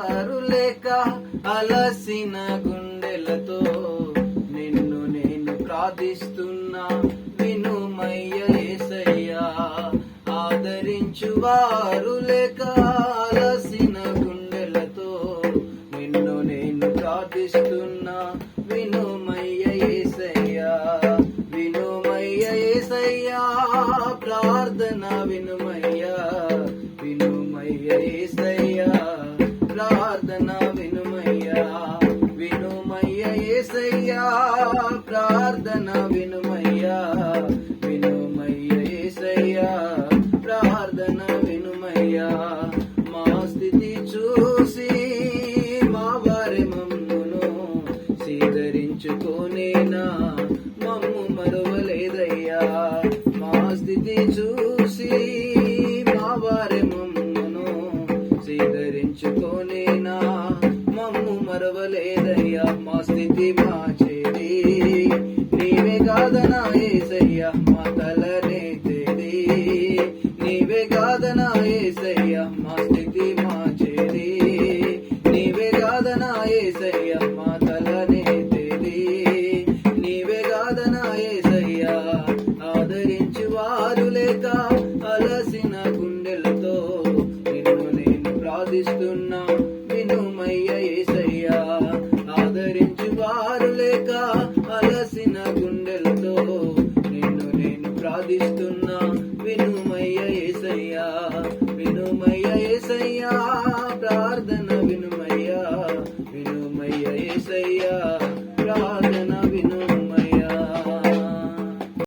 వారు లేక అలసిన గుండెలతో నిన్ను నేను ప్రార్థిస్తున్నా వినుమయ్య యేసయ్యా. ఆదరించు వారు లేక అలసిన గుండెలతో నిన్ను నేను ప్రార్థిస్తున్నా వినుమయ్య యేసయ్యా. వినుమయ్య యేసయ్యా, ప్రార్థన వినుమయ్యా. వినుమయ్య యేసయ్యా, ప్రార్థన వినుమయ్యా. వినుమయ్య యేసయ్యా, ప్రార్థన వినుమయ్యా. వినుమయ్య యేసయ్యా, ప్రార్థన వినుమయ్యా. మా స్థితి చూసి మా వారి మమ్మును స్వీకరించుకోనేనా మమ్ము మరువలేదయ్యా. మా స్థితి చూసి మా వారి మమ్మును స్వీకరించుకోనేనా మమ్ము మరవలేదయ్యా. మా స్థితి మార్చేది నీవే కాదనా యేసయ్యా, మా తలనే తేది నీవే కాదనా యేసయ్యా. మా స్థితి మార్చేది నీవే కాదనా యేసయ్యా, మా తలనే తేది నీవే కాదనా యేసయ్యా. ఆదరించు వారు లేక అలసిన గుండెలతో నిన్ను నేను ప్రార్థిస్తున్నా వినుమయ్య యేసయ్యా. ఆదరించు వారు లేక అలసిన గుండెలతో నిన్ను నేను ప్రార్థిస్తున్నా వినుమయ్య యేసయ్యా. వినుమయ్య యేసయ్యా.